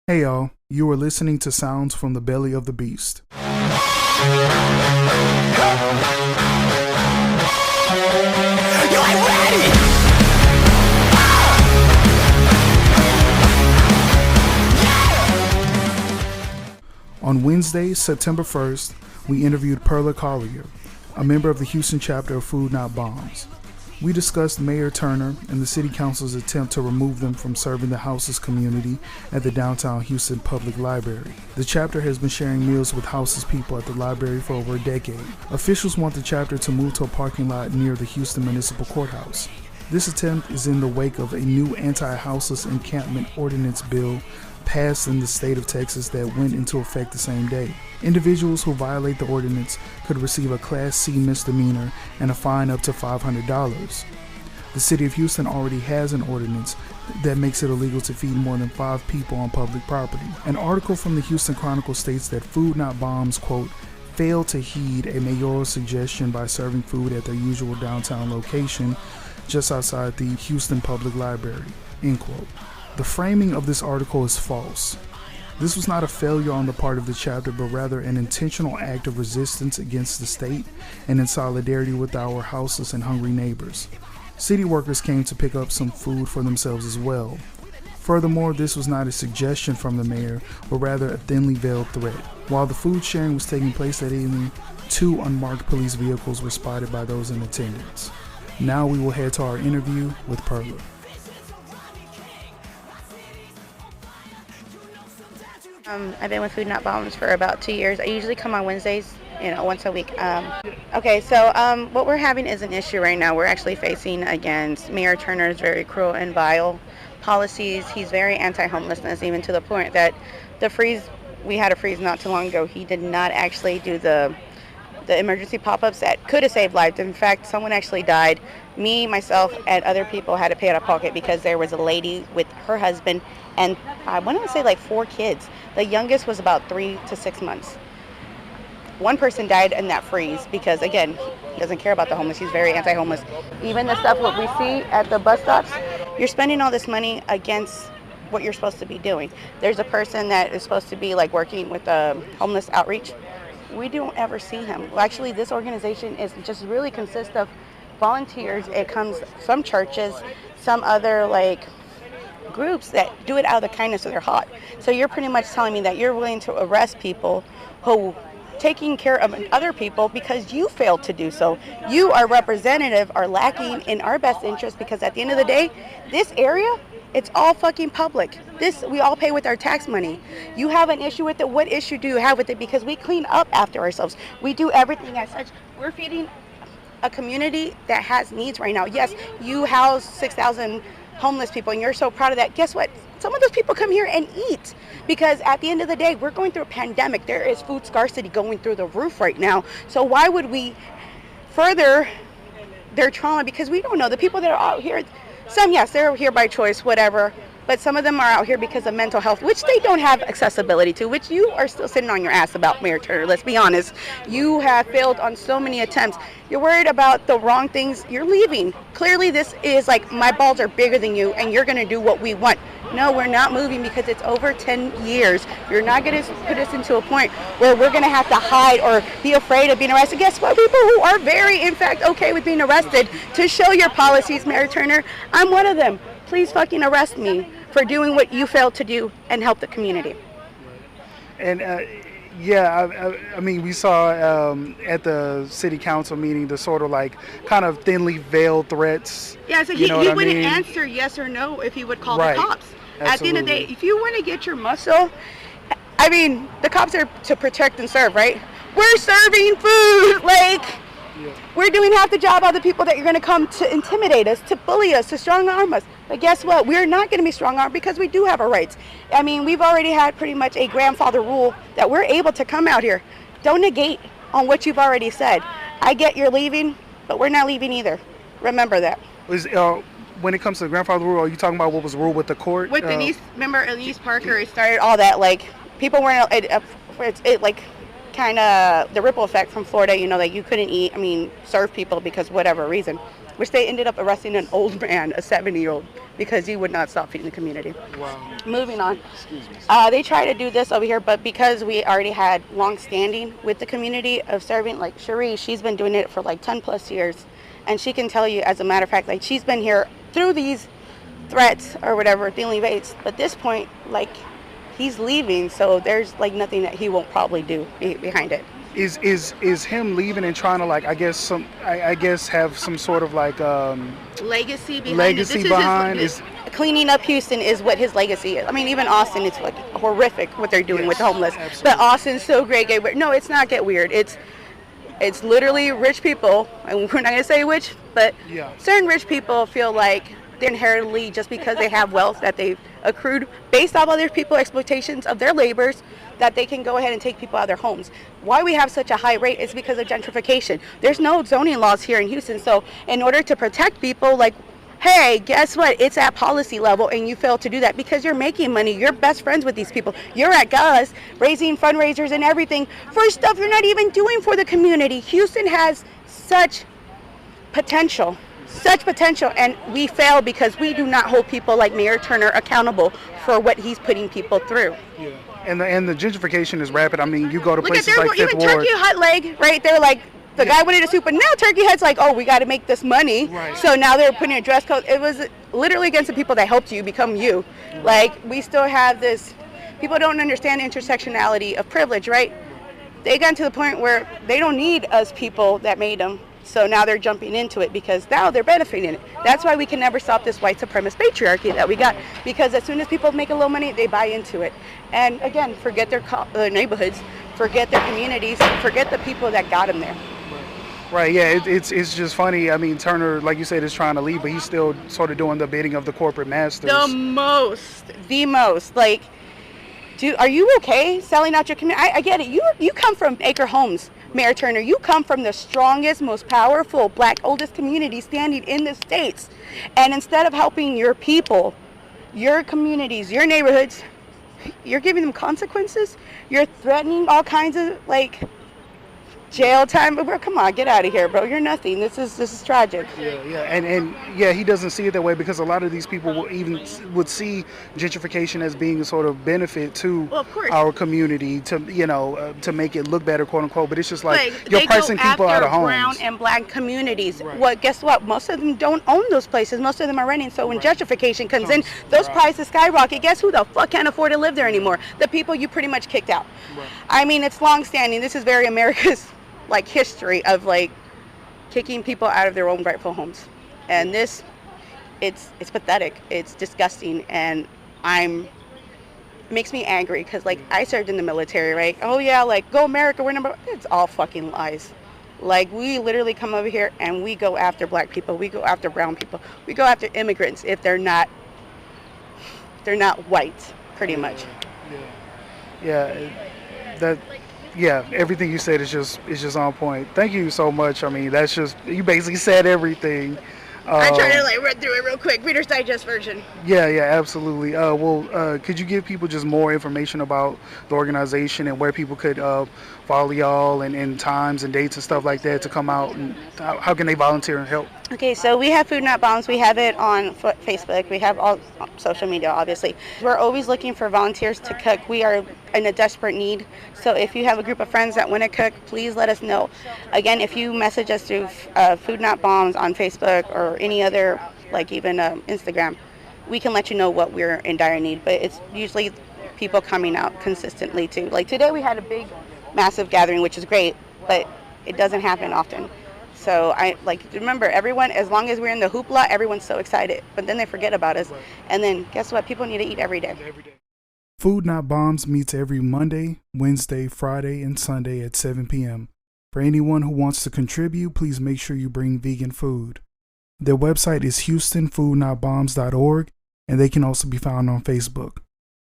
Hey y'all, you are listening to Sounds from the Belly of the Beast. You ain't ready! On Wednesday, September 1st, we interviewed Perla Kohler, a member of the Houston chapter of Food Not Bombs. We discussed Mayor Turner and the City Council's attempt to remove them from serving the Houses community at the downtown Houston Public Library. The chapter has been sharing meals with Houses people at the library for over a decade. Officials want the chapter to move to a parking lot near the Houston Municipal Courthouse. This attempt is in the wake of a new anti-Houses encampment ordinance bill passed in the state of Texas that went into effect the same day. Individuals who violate the ordinance could receive a Class C misdemeanor and a fine up to $500. The city of Houston already has an ordinance that makes it illegal to feed more than 5 people on public property. An article from the Houston Chronicle states that Food Not Bombs, quote, failed to heed a mayoral suggestion by serving food at their usual downtown location just outside the Houston Public Library, end quote. The framing of this article is false. This was not a failure on the part of the chapter, but rather an intentional act of resistance against the state and in solidarity with our houseless and hungry neighbors. City workers came to pick up some food for themselves as well. Furthermore, this was not a suggestion from the mayor, but rather a thinly veiled threat. While the food sharing was taking place that evening, 2 unmarked police vehicles were spotted by those in attendance. Now we will head to our interview with Perla. I've been with Food Not Bombs for about 2 years. I usually come on Wednesdays, once a week. So what we're having is an issue right now. We're actually facing against Mayor Turner's very cruel and vile policies. He's very anti-homelessness, even to the point that we had a freeze not too long ago. He did not actually do the emergency pop-ups that could have saved lives. In fact, someone actually died. Me, myself, and other people had to pay out of pocket because there was a lady with her husband and I want to say like 4 kids. The youngest was about 3 to 6 months. One person died in that freeze because, again, he doesn't care about the homeless. He's very anti-homeless. Even the stuff what we see at the bus stops, you're spending all this money against what you're supposed to be doing. There's a person that is supposed to be like working with homeless outreach. We don't ever see him. Well, actually, this organization is just really consists of volunteers. It comes from churches, some other groups that do it out of the kindness of their heart. So you're pretty much telling me that you're willing to arrest people who taking care of other people because you failed to do so. You, our representative, are lacking in our best interest because at the end of the day, this area, it's all fucking public. This, we all pay with our tax money. You have an issue with it. What issue do you have with it? Because we clean up after ourselves. We do everything as such. We're feeding a community that has needs right now. Yes, you house 6,000 homeless people and you're so proud of that. Guess what? Some of those people come here and eat because at the end of the day, we're going through a pandemic. There is food scarcity going through the roof right now. So why would we further their trauma? Because we don't know. The people that are out here, some, yes, they're here by choice, whatever. But some of them are out here because of mental health, which they don't have accessibility to, which you are still sitting on your ass about, Mayor Turner. Let's be honest. You have failed on so many attempts. You're worried about the wrong things. You're leaving. Clearly, this is like, my balls are bigger than you, and you're going to do what we want. No, we're not moving because it's over 10 years. You're not going to put us into a point where we're going to have to hide or be afraid of being arrested. Guess what? People who are very, in fact, okay with being arrested to show your policies, Mayor Turner, I'm one of them. Please fucking arrest me for doing what you failed to do and help the community. And I mean, we saw at the city council meeting the sort of kind of thinly veiled threats. Yeah, so he wouldn't answer yes or no if he would call the cops. Absolutely. At the end of the day, if you want to get your muscle, I mean, the cops are to protect and serve, right? We're serving food, we're doing half the job of the people that you're going to come to intimidate us, to bully us, to strong arm us. But guess what? We're not going to be strong armed because we do have our rights. I mean, we've already had pretty much a grandfather rule that we're able to come out here. Don't negate on what you've already said. I get you're leaving, but we're not leaving either. Remember that. When it comes to the grandfather rule, are you talking about what was ruled with the court? With Denise, remember Denise Parker, it started all that, people weren't, kind of the ripple effect from Florida, you couldn't serve people because whatever reason. which they ended up arresting an old man, a 70-year-old, because he would not stop feeding the community. Wow. Moving on. They try to do this over here, but because we already had long standing with the community of serving, like Cherie, she's been doing it for like 10 plus years. And she can tell you, as a matter of fact, like she's been here through these threats or whatever, dealing evades. But at this point, like, he's leaving, so there's like nothing that he won't probably do behind it. Is him leaving and trying to, like, I guess have some sort of like Legacy behind legacy it. behind is cleaning up Houston is what his legacy is. I mean, even Austin, it's like horrific what they're doing with the homeless. Absolutely. But Austin's so great. Get weird. No, it's not get weird. It's literally rich people, and we're not gonna say which, but certain rich people feel like they're inherently, just because they have wealth that they've accrued based off other people's exploitations of their labors, that they can go ahead and take people out of their homes. Why we have such a high rate is because of gentrification. There's no zoning laws here in Houston, so in order to protect people, like, hey, guess what? It's at policy level, and you fail to do that because you're making money. You're best friends with these people. You're at Gus raising fundraisers and everything for stuff you're not even doing for the community. Houston has such potential, and we fail because we do not hold people like Mayor Turner accountable for what he's putting people through. Yeah. And the gentrification is rapid. I mean, you go to places like Fifth even Ward. Turkey Hut Leg, right? They're like, the guy wanted a soup, but now Turkey Hut's like, oh, we got to make this money. Right. So now they're putting a dress code. It was literally against the people that helped you become you. Like, we still have this, people don't understand intersectionality of privilege, right? They got to the point where they don't need us people that made them. So now they're jumping into it because now they're benefiting it. That's why we can never stop this white supremacist patriarchy that we got. Because as soon as people make a little money, they buy into it. And again, forget their neighborhoods, forget their communities, forget the people that got them there. Right, yeah, it's just funny. I mean, Turner, like you said, is trying to leave, but he's still sort of doing the bidding of the corporate masters. The most. Like, dude, are you okay selling out your community? I get it. You come from Acre Homes, Mayor Turner. You come from the strongest, most powerful, black, oldest community standing in the states. And instead of helping your people, your communities, your neighborhoods, you're giving them consequences. You're threatening all kinds of, like, jail time. But bro, come on, get out of here, bro. You're nothing. This is tragic. And he doesn't see it that way because a lot of these people would see gentrification as being a sort of benefit to our community, to make it look better, quote unquote. But it's just like you're pricing people out of homes. Brown and black communities. Right. Well, guess what? Most of them don't own those places. Most of them are renting. So when gentrification comes in, those prices skyrocket. Guess who the fuck can't afford to live there anymore? The people you pretty much kicked out. Right. I mean, it's long standing. This is very America's like history of like kicking people out of their own rightful homes, and this, it's pathetic, it's disgusting, and it makes me angry because like I served in the military, right? Oh yeah, like go America, we're number. It's all fucking lies. Like we literally come over here and we go after black people, we go after brown people, we go after immigrants if they're not white, pretty much. Yeah, everything you said is just on point. Thank you so much. I mean, that's just, you basically said everything. I try to like run through it real quick, Reader's Digest version. Yeah, absolutely. Could you give people just more information about the organization and where people could follow y'all and times and dates and stuff like that to come out, and how can they volunteer and help? Okay, so we have Food Not Bombs. We have it on Facebook. We have all social media, obviously. We're always looking for volunteers to cook. We are in a desperate need. So if you have a group of friends that want to cook, please let us know. Again, if you message us through Food Not Bombs on Facebook or any other, like even Instagram, we can let you know what we're in dire need. But it's usually people coming out consistently too. Like today we had a big, massive gathering, which is great, but it doesn't happen often. So I remember everyone, as long as we're in the hoopla, everyone's so excited. But then they forget about us. And then guess what? People need to eat every day. Food Not Bombs meets every Monday, Wednesday, Friday, and Sunday at 7 p.m. For anyone who wants to contribute, please make sure you bring vegan food. Their website is houstonfoodnotbombs.org, and they can also be found on Facebook.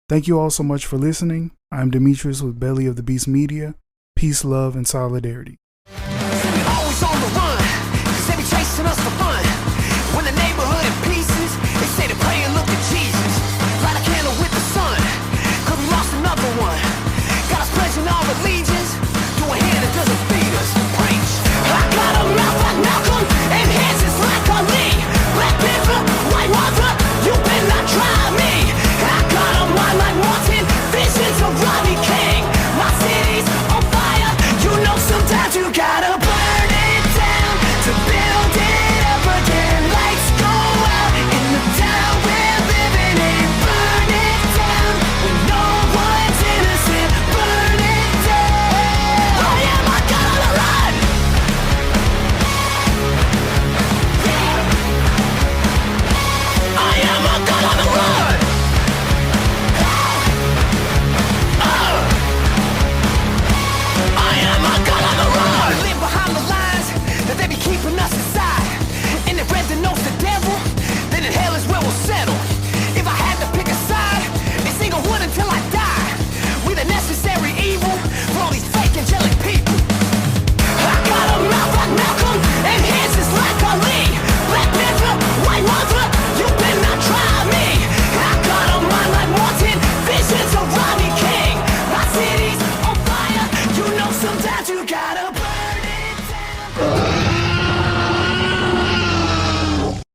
Thank you all so much for listening. I'm Demetrius with Belly of the Beast Media. Peace, love, and solidarity. Always on the run.